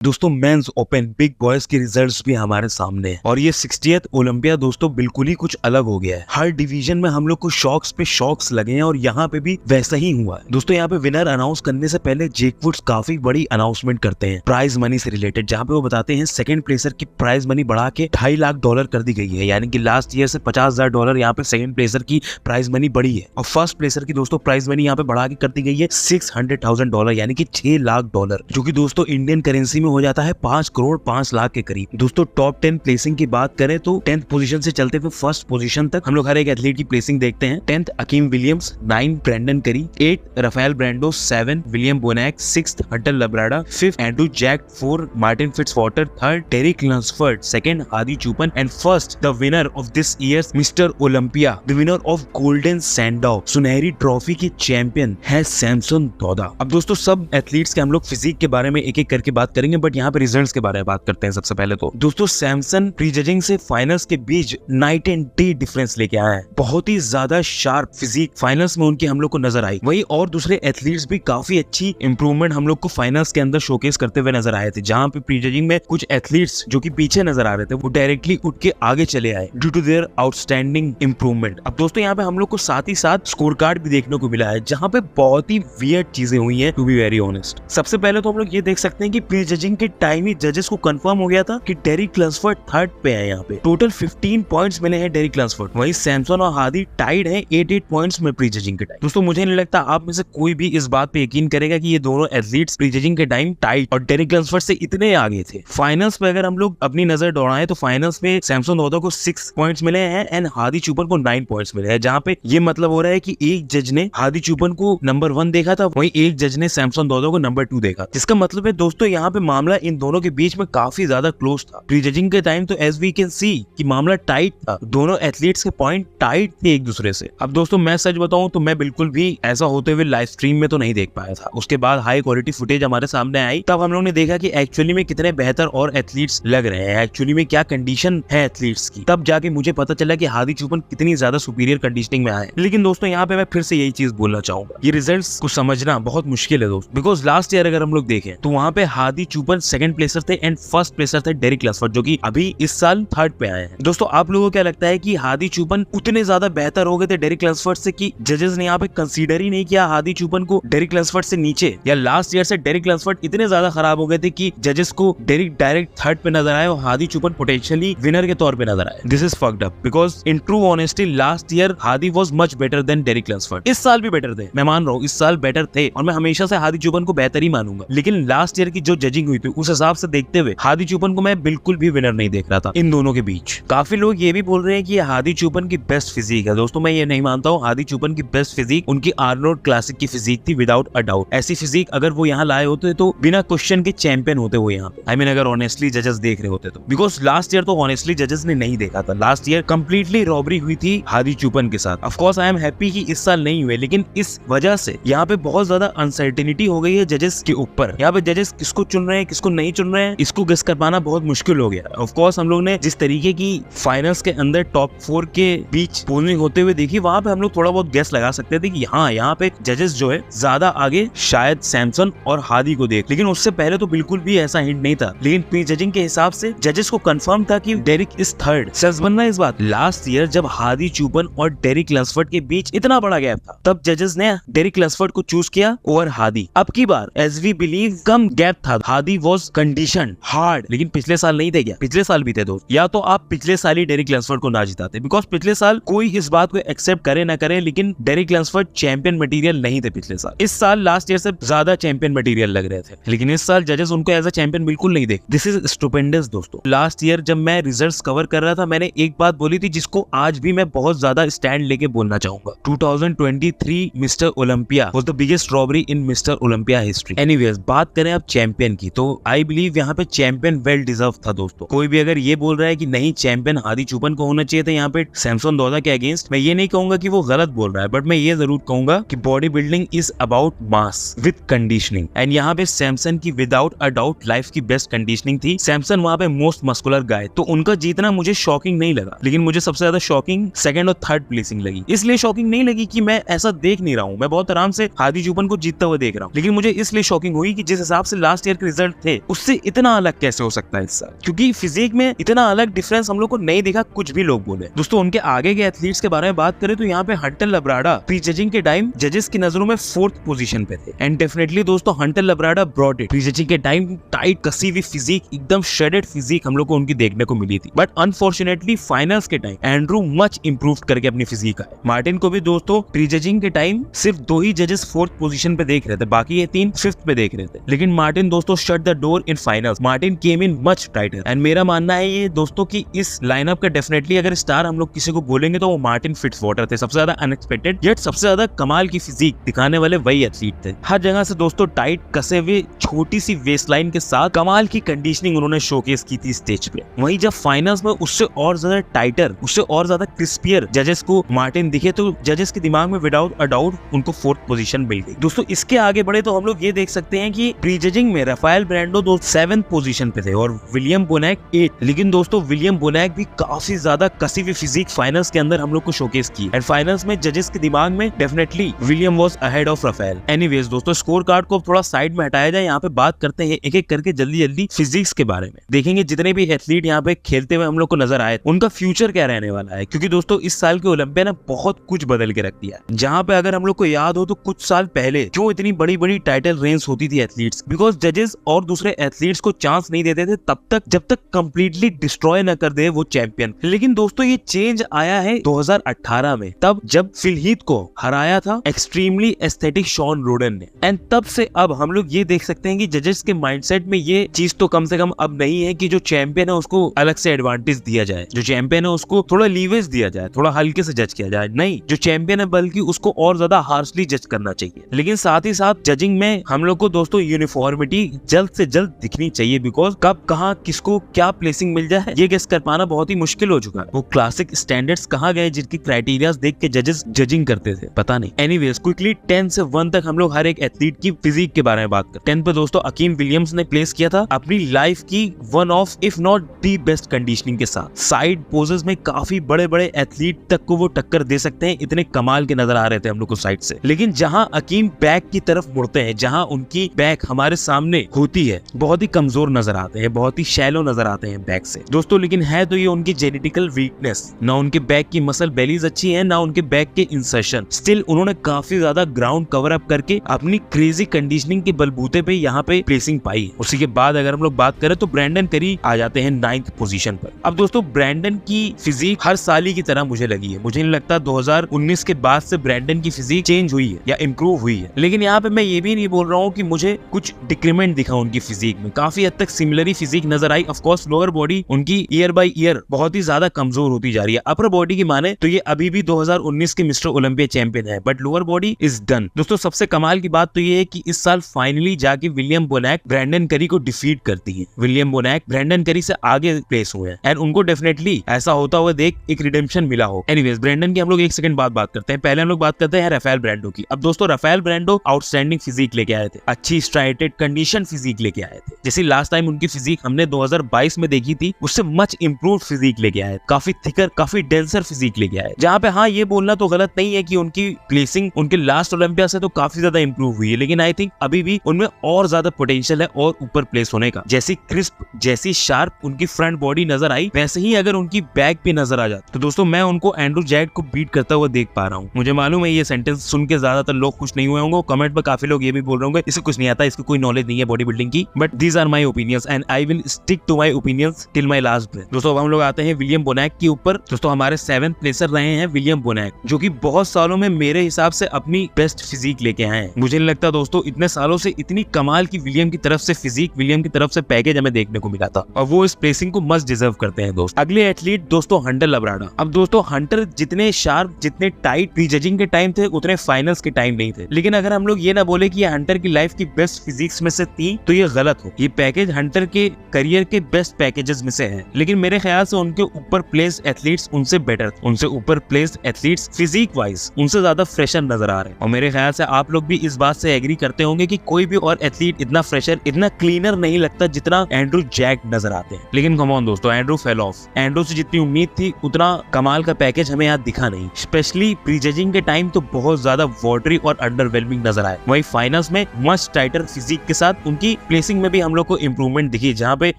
दोस्तों mains open big boys के results भी हमारे सामने है और ये 60th ओलंपिया दोस्तों बिल्कुल ही कुछ अलग हो गया है। हर डिवीजन में हम लोग को शॉक्स पे शॉक्स लगे हैं और यहाँ पे भी वैसा ही हुआ है। दोस्तों यहाँ पे विनर अनाउंस करने से पहले जेक वुड्स काफी बड़ी अनाउंसमेंट करते हैं प्राइज मनी से रिलेटेड, जहाँ पे वो बताते हैं सेकंड प्लेसर की प्राइज मनी बढ़ा के $2.5 लाख कर दी गई है, यानी कि लास्ट ईयर से $50,000 यहाँ पे सेकंड प्लेसर की प्राइज मनी बढ़ी है। और फर्स्ट प्लेसर की दोस्तों प्राइज मनी यहाँ पे बढ़ा के कर दी गई है $600,000 यानी कि $6 लाख, जो कि दोस्तों इंडियन करेंसी में हो जाता है 5 करोड़ 5 लाख के करीब। दोस्तों टॉप 10 प्लेसिंग की बात करें तो 10th पोजीशन से चलते हुए फर्स्ट पोजीशन तक हम लोग हर एक एथलीट की प्लेसिंग देखते हैं। 10th Akeem Williams, 9 Brendon Curry, 8 Rafael Brandao, 7 William Bonac, 6th Hunter Labrada, 5th Andrew Jacked, 4 Martin Fitzwater, 3rd Derek Lunsford, 2nd Hadi Choopan and first the winner of this year's mister Olympia, the winner of golden Sandow सुनहरी trophy के champion है सैमसन दादा। अब दोस्तों सब athletes के हम लोग फिजिक के बारे में एक एक करके बात करेंगे, बट यहाँ पे रिजल्ट्स के बारे में बात करते हैं। सबसे पहले तो दोस्तों सैमसन प्री जजिंग से फाइनल्स के बीच नाइट एंड डे डिफरेंस लेके आए हैं। बहुत ही ज्यादा शार्प फिजिक फाइनल्स में उनकी हम लोग को नजर आई। वही और दूसरे एथलीट्स भी काफी अच्छी इंप्रूवमेंट हम लोग को फाइनल्स के अंदर शोकेस करते हुए नजर आए थे, जहां पे प्री जजिंग में कुछ एथलीट्स जो कि पीछे नजर आ रहे थे वो डायरेक्टली उठ के आगे चले आए due to their outstanding improvement. अब दोस्तों यहाँ पे हम लोग को साथ ही साथ स्कोर कार्ड भी देखने को मिला है, जहाँ पे बहुत ही वियर्ड चीजें हुई है टू बी वेरी ऑनेस्ट। सबसे पहले तो हम लोग ये देख सकते हैं कि प्री जजिंग के टाइम ही जजेस को कंफर्म हो गया था कि डेरिक लंसफर्ड थर्ड पे है। यहाँ पे टोटल 15 पॉइंट्स मिले हैं डेरिक लंसफर्ड, वहीं सैमसन और हादी टाइड हैं 8 पॉइंट्स में प्री जजिंग के टाइम। दोस्तों मुझे नहीं लगता आप में से कोई भी इस बात पे यकीन करेगा कि ये दोनों एथलीट्स प्री जजिंग के टाइम टाइड और डेरिक लंसफर्ड से इतने आगे थे। फाइनल्स पे अगर हम लोग अपनी नजर दौड़ाएं तो फाइनल्स में सैमसन दादा को 6 पॉइंट्स मिले हैं एंड हादी चूपन को 9 पॉइंट्स मिले हैं, जहाँ पे ये मतलब हो रहा है कि एक जज ने हादी चूपन को नंबर 1 देखा था, वहीं एक जज ने सैमसन दादा को नंबर 2 देखा। जिसका मतलब है दोस्तों यहाँ पे मामला इन दोनों के बीच में काफी ज्यादा क्लोज था। प्री जजिंग के टाइम तो एज वी कैन सी कि मामला टाइट था, दोनों एथलीट्स के पॉइंट टाइट थे एक दूसरे से। अब दोस्तों मैं सच बताऊं तो मैं बिल्कुल भी ऐसा होते हुए लाइव स्ट्रीम में तो नहीं देख पाया था। उसके बाद हाई क्वालिटी फुटेज हमारे सामने आई, तब हम लोग ने देखा कि एक्चुअली में कितने बेहतर और एथलीट्स लग रहे हैं, एक्चुअली में क्या कंडीशन है एथलीट्स की। तब जाके मुझे पता चला कि हादी चूपन कितनी ज्यादा सुपीरियर कंडीशनिंग में आए। लेकिन दोस्तों यहाँ पे मैं फिर से यही चीज बोलना चाहूंगा, ये रिजल्ट्स को समझना बहुत मुश्किल है दोस्तों, बिकॉज लास्ट ईयर अगर हम लोग देखें तो वहाँ पे हादी चूपन सेकंड प्लेसर थे एंड फर्स्ट प्लेसर थे डेरिक लंसफर्ड, जो कि अभी इस साल थर्ड पे आए हैं। दोस्तों आप लोगों को क्या लगता है कि हादी चूपन उतने ज्यादा बेहतर हो गए थे डेरिक लंसफर्ड से कि जजेस ने यहाँ पे कंसीडर ही नहीं किया हादी चूपन को डेरिक लंसफर्ड से नीचे, या लास्ट ईयर से डेरिक लंसफर्ड इतने ज्यादा खराब हो गए थे कि जजेस को डेरिक डायरेक्ट थर्ड पे नजर आए और हादी चूपन पोटेंशियली विनर के तौर पे नजर आए। This is fucked up because in true honesty last year Hadi was much better than Derek Lunsford. इस साल भी बेटर थे, मैं मान रहा हूँ इस साल बेटर थे और मैं हमेशा से हादी चूपन को बेहतर ही मानूंगा, लेकिन लास्ट ईयर की जो जजिंग हुई थी उस हिसाब से देखते हुए हादी चूपन को मैं बिल्कुल भी विनर नहीं देख रहा था इन दोनों के बीच। काफी लोग ये भी बोल रहे हैं कि हादी चूपन की बेस्ट फिजिक है। दोस्तों मैं ये नहीं मानता हूँ। हादी चूपन की बेस्ट फिजिक उनकी आर्नोल्ड क्लासिक की फिजिक थी विदाउट अ डाउट। ऐसी फिजिक अगर वो यहाँ लाए होते तो बिना क्वेश्चन के चैंपियन होते वो यहाँ पे। आई मीन अगर ऑनेस्टली जजेस देख रहे होते तो, बिकॉज लास्ट ईयर तो ऑनेस्टली जजेस ने नहीं देखा था। लास्ट ईयर कंप्लीटली रॉबरी हुई थी हादी चूपन के साथ। Of course I am happy कि इस साल नहीं हुए, लेकिन इस वजह से यहाँ पे बहुत ज्यादा अनसर्टेनिटी हो गई है जजेस के ऊपर। यहाँ पे जजेस किसको चुन रहे हैं किसको नहीं चुन रहे हैं इसको गेस कर पाना बहुत मुश्किल हो गया। ऑफ कोर्स हम लोग ने जिस तरीके की फाइनल्स के अंदर टॉप 4 के बीच पोलिंग होते हुए देखी, वहां पे हम लोग थोड़ा बहुत गेस लगा सकते थे कि हाँ यहाँ पे जजेस जो है ज्यादा आगे शायद सैमसन और हादी को देख, लेकिन उससे पहले तो बिल्कुल भी ऐसा हिंट नहीं था। लेकिन प्री जजिंग के हिसाब से जजेस को कंफर्म था कि डेरिक इज थर्ड। सच बनना इस बात, लास्ट ईयर जब हादी चूपन और डेरिक लंसफर्ड के बीच इतना बड़ा गैप था तब जजेस ने डेरिक लंसफर्ड को चूज किया ओवर हादी। अब की बार एज वी बिलीव कम गैप था, हादी वाज कंडीशन हार्ड, लेकिन पिछले साल नहीं थे क्या? पिछले साल भी थे दोस्त। या तो आप पिछले साल ही डेरिक लंसफर्ड को ना जिताते, बिकॉज पिछले साल कोई इस बात को एक्सेप्ट करे ना करे, लेकिन डेरिक लंसफर्ड चैंपियन मटेरियल नहीं थे पिछले साल। इस साल लास्ट ईयर से ज्यादा चैंपियन मटेरियल लग रहे थे, लेकिन इस साल जजेस उनको एज अ चैंपियन बिल्कुल नहीं देख। दिस इज स्टुपेंडस दोस्तों। लास्ट ईयर जब मैं रिजल्ट्स कवर कर रहा था मैंने एक बात बोली थी जिसको आज भी मैं बहुत ज्यादा स्टैंड लेके बोलना चाहूंगा। 2023 mister Olympia was the biggest robbery in mister Olympia history. Anyways बात करें अब चैंपियन की, तो आई बिलीव यहाँ पे चैंपियन वेल डिजर्व था दोस्तों। कोई भी अगर ये बोल रहा है कि नहीं चैंपियन हादी चूपन को होना चाहिए था यहाँ पे सैमसन दादा के अगेंस्ट, मैं ये नहीं कहूंगा कि वो गलत बोल रहा है, बट मैं ये जरूर कहूंगा कि body building is about mass with conditioning, and यहाँ पे सैमसन की विदाउट अ डाउट लाइफ की बेस्ट कंडीशनिंग थी। सैमसन वहाँ पे मोस्ट मस्कुलर गाय, तो उनका जीतना मुझे शॉकिंग नहीं लगा, लेकिन मुझे सबसे ज्यादा शॉकिंग सेकंड और थर्ड प्लेसिंग लगी। इसलिए शॉकिंग नहीं लगी कि मैं ऐसा देख नहीं रहा हूँ, मैं बहुत आराम से हादी चूपन को जीतता हुआ देख रहा हूँ, लेकिन मुझे इसलिए शॉकिंग हुई कि जिस हिसाब से लास्ट ईयर के रिजल्ट रिजल्ट थे उससे इतना अलग कैसे हो सकता है इस साल, क्योंकि फिजिक में इतना अलग डिफरेंस हम लोग को नहीं दिखा, कुछ भी लोग बोले। दोस्तों उनके आगे के एथलीट्स के बारे में बात करें तो यहाँ पे हंटर लब्राडा प्री जजिंग के टाइम जजेस की नजरों में 4th पोजीशन पे थे। एंड डेफिनेटली दोस्तों Hunter Labrada brought it. Pre judging के टाइम टाइट कसी हुई फिजिक, एकदम श्रेडेड फिजिक हम लोग को उनकी देखने को मिली थी। बट अनफॉर्चुनेटली फाइनल्स के टाइम एंड्रू मच इंप्रूव करके अपनी फिजिक आए। मार्टिन को भी दोस्तों प्री जजिंग के टाइम सिर्फ 2 ही जजेस 4th पोजीशन पे देख रहे थे, बाकी ये 3 5th पे देख रहे थे। लेकिन मार्टिन दोस्तों shut the door in finals. Martin came in much tighter. And मेरा मानना है ये दोस्तों कि इस लाइनअप का डेफिनेटली अगर स्टार हम लोग किसी को बोलेंगे तो वो मार्टिन फिट्जवाटर थे। सबसे ज्यादा अनएक्सपेक्टेड येट सबसे ज्यादा कमाल की फिजिक दिखाने वाले वही एथलीट थे। हर जगह से दोस्तों टाइट कसे हुए छोटी सी वेस्टलाइन के साथ कमाल की कंडीशनिंग उन्होंने शोकेस की थी स्टेज पे। वहीं जब फाइनल्स में उससे और ज्यादा टाइटर, उससे और ज्यादा क्रिस्पियर जजेस को मार्टिन दिखे तो जजेस के दिमाग में विदाउट अ डाउट उनको 4th पोजीशन मिल गई। दोस्तों इसके आगे बढ़े तो हम लोग ये देख सकते हैं कि प्री जजिंग में राफेल ब्रांडो 7th पोजीशन पे थे और विलियम बोनैक 8th। लेकिन दोस्तों विलियम बोनैक भी काफी ज्यादा कसी हुई फिजिक फाइनल्स के अंदर हम लोग को शोकेस की। एंड फाइनल्स में जजेस के दिमाग में definitely William was ahead of Rafael. Anyways दोस्तों स्कोर कार्ड को थोड़ा साइड में हटाया जाए, यहाँ पे बात करते हैं एक एक करके जल्दी फिजिक्स के बारे में। देखेंगे जितने भी एथलीट यहाँ पे खेलते हुए हम लोग को नजर आए उनका फ्यूचर क्या रहने वाला है, क्योंकि दोस्तों इस साल के ओलंपिया ने बहुत कुछ बदल के रख दिया है। जहाँ पे अगर हम लोग को याद हो तो कुछ साल पहले क्यों इतनी बड़ी बड़ी टाइटल रेंज होती थी एथलीट्स, बिकॉज जजेस और दूसरे एथलीट्स को चांस नहीं देते थे तब तक जब तक कंप्लीटली डिस्ट्रॉय न कर दे वो चैंपियन। लेकिन दोस्तों ये चेंज आया है 2018 में, तब जब फिल हीथ को हराया था एक्सट्रीमली एस्थेटिक शॉन रोडन ने। एंड तब से अब हम लोग ये देख सकते हैं कि जजेस के माइंडसेट में ये चीज तो कम से कम अब नहीं है कि जो चैंपियन है उसको अलग से एडवांटेज दिया जाए, जो चैंपियन है उसको थोड़ा लीवेज दिया जाए, थोड़ा हल्के से जज किया जाए। नहीं, जो चैंपियन है बल्कि उसको और ज्यादा हार्शली जज करना चाहिए। लेकिन साथ ही साथ जजिंग में हम लोग को दोस्तों यूनिफॉर्मिटी जल्द से जल्द दिखनी चाहिए, बिकॉज कब कहाँ किसको क्या प्लेसिंग मिल जाए ये गेस कर पाना बहुत ही मुश्किल हो चुका है। वो क्लासिक स्टैंडर्ड्स कहाँ गए जिनकी क्राइटेरियाज देख के जजेस जजिंग करते थे, पता नहीं। एनीवेज क्विकली 10 से 1 तक हम लोग हर एक एथलीट की फिजिक के बारे में बात करते हैं। 10 पे दोस्तों अकीम विलियम्स ने प्लेस किया था अपनी लाइफ की one of if not the best conditioning के साथ। साइड पोजेस में काफी बड़े बड़े एथलीट तक को वो टक्कर दे सकते हैं, इतने कमाल के नजर आ रहे थे हम लोग को साइड से। लेकिन जहां अकीम बैक की तरफ मुड़ते हैं, जहां उनकी बैक हमारे सामने होती है, बहुत ही कमजोर नजर आते हैं, बहुत ही शैलो नजर आते हैं बैक से दोस्तों। लेकिन है तो ये उनकी जेनेटिकल वीकनेस, ना उनके बैक की मसल बेलीज अच्छी है, ना उनके बैक के इंसर्शन। स्टिल उन्होंने काफी ज्यादा ग्राउंड कवर अप करके अपनी क्रेजी कंडीशनिंग के बलबूते पे यहाँ पे प्लेसिंग पाई। उसी के बाद अगर हम लोग बात करें तो ब्रैंडन करी आ जाते हैं 9th पोजीशन पर। अब दोस्तों ब्रैंडन की फिजिक हर साल की तरह मुझे लगी है, मुझे नहीं लगता 2019 के बाद से ब्रैंडन की फिजिक चेंज हुई है या इम्प्रूव हुई है। लेकिन यहाँ पे मैं ये भी नहीं बोल रहा हूँ कि मुझे कुछ डिक्रीमेंट दिखा उनकी फिजिक में, काफी हद तक सिमिलर ही फिजिक नजर आई। ऑफ कोर्स लोअर बॉडी उनकी ईयर बाय ईयर बहुत ही ज्यादा कमजोर होती जा रही है। अपर बॉडी की माने तो ये अभी भी 2019 के मिस्टर ओलंपिया चैंपियन है, but lower body is done. दोस्तों सबसे कमाल की बात तो ये है कि इस साल फाइनली जाके विलियम बोनैक ब्रैंडन करी को डिफीट करती है। विलियम बोनैक ब्रैंडन करी से आगे प्लेस हुए हैं एंड उनको डेफिनेटली ऐसा होता हुआ देख एक रिडेम्पशन मिला हो। एनीवेज ब्रैंडन की हम लोग एक सेकंड बाद बात करते हैं। पहले हम लोग बात करते हैं राफेल ब्रांडो की। अब दोस्तों राफेल ब्रांडो आउटस्टैंडिंग फिजिक लेके आए थे, अच्छी स्ट्राइटेड कंडीशन फिजिक लेके आए थे। जैसे लास्ट टाइम उनकी फिजिक हमने 2022 में देखी थी, उससे मच इंप्रूव फिजिक लेके आए, काफी थिकर काफी डेंसर फिजिक लेके आए। जहाँ पे हाँ ये बोलना तो गलत नहीं है कि उनकी प्लेसिंग उनके लास्ट ओलंपिया से तो काफी ज्यादा इंप्रूव हुई है, लेकिन आई थिंक अभी भी उनमें और ज्यादा पोटेंशियल है और ऊपर प्लेस होने का। जैसी क्रिस्प जैसी शार्प उनकी फ्रंट बॉडी नजर आई, वैसे ही अगर उनकी बैक पे नजर आ जाती तो दोस्तों मैं उनको एंड्रू जैक को बीट करता हुआ देख पा रहा हूँ। मुझे मालूम है ये सेंटेंस सुन के ज्यादातर लोग खुश नहीं हुए होंगे, कमेंट पर काफी लोग ये भी बोल रहे होंगे इसे कुछ नहीं आता, इसको कोई नॉलेज नहीं है बॉडी बिल्डिंग की, but these are my opinions and I will stick to my opinions till my last breath. दोस्तों अब हम लोग आते हैं विलियम बोनैक के ऊपर। दोस्तों हमारे 7th प्लेसर रहे हैं विलियम बोनैक, जो कि बहुत सालों में मेरे हिसाब से अपनी बेस्ट फिजिक लेके आए हैं। मुझे नहीं लगता दोस्तों इतने सालों से इतनी कमाल की विलियम की तरफ से फिजिक, विलियम की तरफ से पैकेज हमें देखने को मिला था, और वो इस प्लेसिंग को मस्ट डिजर्व करते हैं दोस्त। अगले एथलीट दोस्तों हंटर लब्राडा। अब दोस्तों हंटर जितने शार्प जितने टाइट प्री जजिंग के टाइम थे उतने फाइनल्स के टाइम नहीं थे। लेकिन अगर हम लोग ये ना बोले कि ये हंटर की लाइफ की बेस्ट फिजिक्स में से थी तो ये गलत हो। ये पैकेज हंटर के करियर के बेस्ट पैकेजेस में से है, लेकिन मेरे ख्याल से उनके ऊपर प्लेस एथलीट्स उनसे बेटर थे, उनसे ऊपर प्लेस एथलीट्स फिजिक वाइज उनसे ज्यादा फ्रेशर नजर आ रहे हैं। और मेरे ख्याल से आप लोग भी इस बात से एग्री करते होंगे कि कोई भी और एथलीट इतना फ्रेशर इतना क्लीनर नहीं लगता जितना एंड्रू जैक नजर आते हैं। लेकिन कम ऑन दोस्तों एंड्रू फेल ऑफ। एंड्रू से जितनी उम्मीद थी उतना कमाल का पैकेज हमें यहाँ दिखा नहीं। स्पेशली प्री जजिंग के टाइम तो बहुत ज्यादा वाटरी और अंडरवेलमिंग नजर आए। वही फाइनल्स में मच टाइटर फिजिक के साथ उनकी प्लेसिंग में भी हम लोग को इंप्रूवमेंट दिखी, जहाँ पे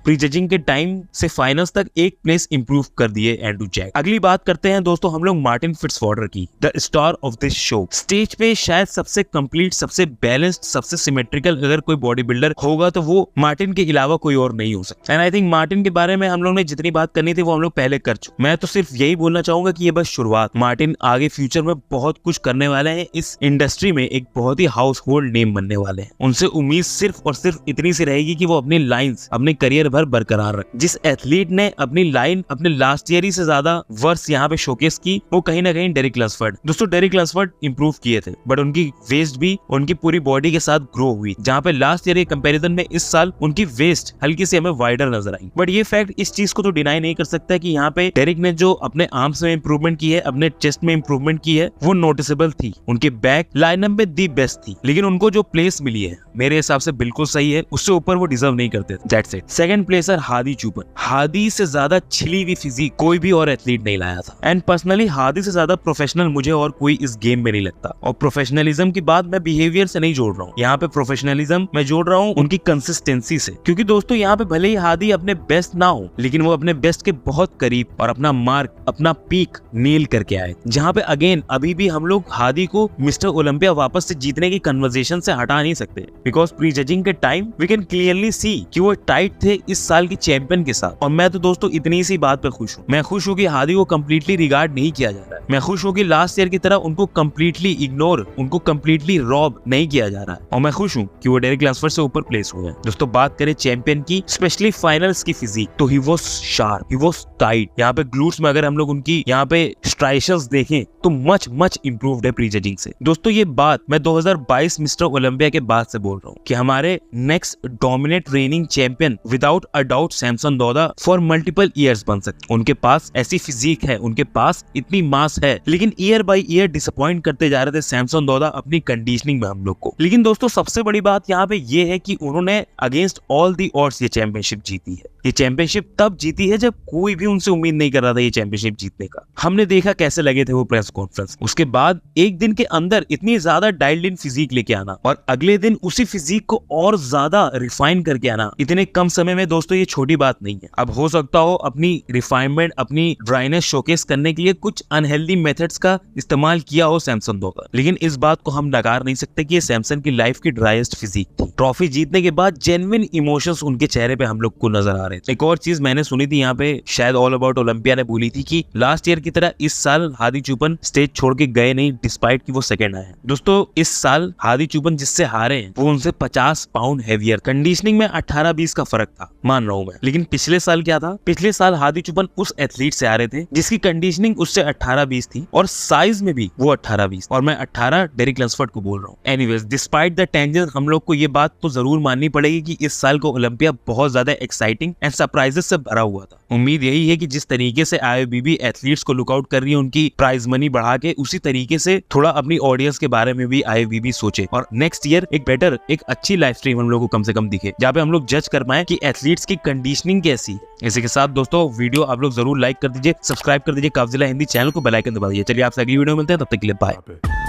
प्री जजिंग के टाइम से फाइनल्स तक एक प्लेस इंप्रूव कर दिए एंड्रू जैक। अगली बात करते हैं दोस्तों हम लोग मार्टिन फिट्जवाटर की, the star of this show. Stage पे शायद सबसे कंप्लीट, सबसे बैलेंस्ड, सबसे सिमेट्रिकल अगर कोई बॉडी बिल्डर होगा तो वो मार्टिन के अलावा कोई और नहीं हो सकता। एंड आई थिंक मार्टिन के बारे में हम लोग ने जितनी बात करनी थी वो हम लोग पहले कर चुके। मैं तो सिर्फ यही बोलना चाहूंगा कि ये बस शुरुआत, मार्टिन आगे फ्यूचर में बहुत कुछ करने वाले हैं, इस इंडस्ट्री में एक बहुत ही हाउस होल्ड नेम बनने वाले हैं। उनसे उम्मीद सिर्फ और सिर्फ इतनी सी रहेगी कि वो अपनी लाइंस अपने करियर भर बरकरार रखे। जिस एथलीट ने अपनी लाइन अपने लास्ट ईयर ही से ज्यादा वर्ष यहाँ पे शोकेस की, वो कहीं ना कहीं डेरिक लसफर्ड। दोस्तों डेरिक लसफर्ड इंप्रूव किए थे, बट उनकी वेस्ट भी उनकी पूरी बॉडी के साथ ग्रो हुई, जहाँ पे लास्ट ईयर के कंपैरिजन में इस साल उनकी वेस्ट हल्की सी हमें वाइडर नजर आई। बट ये फैक्ट इस चीज को तो डिनाई नहीं कर सकता कि यहाँ पे डेरिक ने जो अपने आर्म्स में इंप्रूवमेंट की है, अपने चेस्ट में इंप्रूवमेंट की है, वो नोटिसेबल थी। उनके बैक लाइनअप में दी बेस्ट थी, लेकिन उनको जो प्लेस मिली है मेरे हिसाब से बिल्कुल सही है, उससे ऊपर वो डिजर्व नहीं करते। That's it. Second प्लेसर Hadi चुपन। Hadi से ज्यादा छिली हुई फिजिक कोई भी और एथलीट नहीं लाया था। एंड पर्सनली हादी से ज्यादा प्रोफेशनल मुझे और कोई इस गेम में नहीं लगता। और प्रोफेशनलिज्म की बात मैं बिहेवियर से नहीं जोड़ रहा हूँ, यहाँ पे प्रोफेशनलिज्म मैं जोड़ रहा हूँ उनकी कंसिस्टेंसी से। क्योंकि दोस्तों यहाँ पे भले ही हादी अपने बेस्ट ना हो, लेकिन वो अपने बेस्ट के बहुत करीब और अपना मार्क, अपना पीक नील करके आए। जहाँ पे अगेन अभी भी हम लोग हादी को मिस्टर ओलंपिया वापस से जीतने की कन्वर्सेशन से हटा नहीं सकते, बिकॉज प्री जजिंग के time we can clearly see कि वो टाइट थे इस साल की चैंपियन के साथ। और मैं तो दोस्तों इतनी सी बात पे खुश हूँ। मैं खुश हूँ कि हादी को कंप्लीटली रिगार्ड नहीं किया जा रहा है। मैं खुश हूँ कि लास्ट ईयर की तरह उनको कंप्लीटली इग्नोर, उनको कंप्लीटली रॉब नहीं किया जा रहा है। और मैं खुश हूँ कि वो डेरिक लसफर्ड से ऊपर प्लेस हुए हैं। दोस्तों बात करें चैंपियन की, स्पेशली फाइनल्स की फिजिक, तो he was sharp, he was tight. यहाँ पे ग्लूट्स में अगर हम लोग उनकी यहाँ पे स्ट्राइशल्स देखें तो मच इम्प्रूव्ड है प्री जजिंग से। दोस्तों ये बात मैं 2022 मिस्टर ओलंपिया के बाद से बोल रहा हूँ कि हमारे next dominate reigning champion without a doubt Samson Dauda for multiple years बन सकते। उनके पास ऐसी फिजिक है, उनके पास इतनी मास है, लेकिन ईयर बाय ईयर डिसअपॉइंट करते जा रहे थे सैमसन दौदा अपनी कंडीशनिंग में हम लोग को। लेकिन दोस्तों सबसे बड़ी बात यहाँ पे ये है कि उन्होंने अगेंस्ट ऑल दी ऑड्स ये चैंपियनशिप जीती है। ये चैंपियनशिप तब जीती है जब कोई भी उनसे उम्मीद नहीं कर रहा था ये चैंपियनशिप जीतने का। हमने देखा कैसे लगे थे वो प्रेस कॉन्फ्रेंस। उसके बाद एक दिन के अंदर इतनी ज्यादा डाइल्ड इन फिजिक लेके आना और अगले दिन उसी फिजिक को और ज्यादा रिफाइन करके आना इतने कम समय में, दोस्तों ये छोटी बात नहीं है। अब हो सकता हो अपनी रिफाइनमेंट, अपनी ड्राइनेस शोकेस करने के लिए कुछ अनहेल्दी मेथड्स का इस्तेमाल किया हो सैमसन दौदा, लेकिन इस बात को हम नकार नहीं सकते कि ये सैमसन की लाइफ की ड्राइएस्ट फिजिक थी। ट्रॉफी जीतने के बाद जेन्युइन इमोशंस उनके चेहरे पे हम लोग को नजर आ रहे थे। एक और चीज मैंने सुनी थी यहाँ पे, शायद ऑल अबाउट ओलंपिया ने बोली थी कि लास्ट ईयर की तरह इस साल हादी चुपन स्टेज छोड़ के गए नहीं, डिस्पाइट कि वो सेकंड आए। दोस्तों इस साल हादी चुपन जिससे हारे हैं वो उनसे 50 पाउंड हैवियर। कंडीशनिंग में 18-20 का फर्क था, मान रहा हूं मैं, लेकिन पिछले साल क्या था? पिछले साल हादी चुपन उस एथलीट से आ रहे थे जिसकी कंडीशनिंग उससे 18-20 थी और साइज में भी वो 18-20, और मैं 18 डेरिक लसफर्ड को बोल रहा हूँ। एनीवेज डिस्पाइट द टेंशन, हम लोग को ये बात तो जरूर माननी पड़ेगी कि इस साल को ओलंपिया बहुत ज्यादा एक्साइटिंग एंड सरप्राइजेस से भरा हुआ था। उम्मीद यही है कि जिस तरीके से IFBB एथलीट्स को लुकआउट कर रही है उनकी प्राइज मनी बढ़ा के, उसी तरीके से थोड़ा अपनी ऑडियंस के बारे में भी IFBB सोचे और नेक्स्ट ईयर एक अच्छी लाइव स्ट्रीम हम लोग को कम से कम दिखे, जहाँ पे हम लोग जज कर पाए कि एथलीट्स की कंडीशनिंग कैसी है। इसी के साथ दोस्तों वीडियो आप लोग जरूर लाइक कर दीजिए, सब्सक्राइब कर दीजिए काफजिला हिंदी चैनल को, बेल आइकन दबा दीजिए। चलिए आपसे अगली वीडियो मिलते हैं, तब तक के लिए बाय।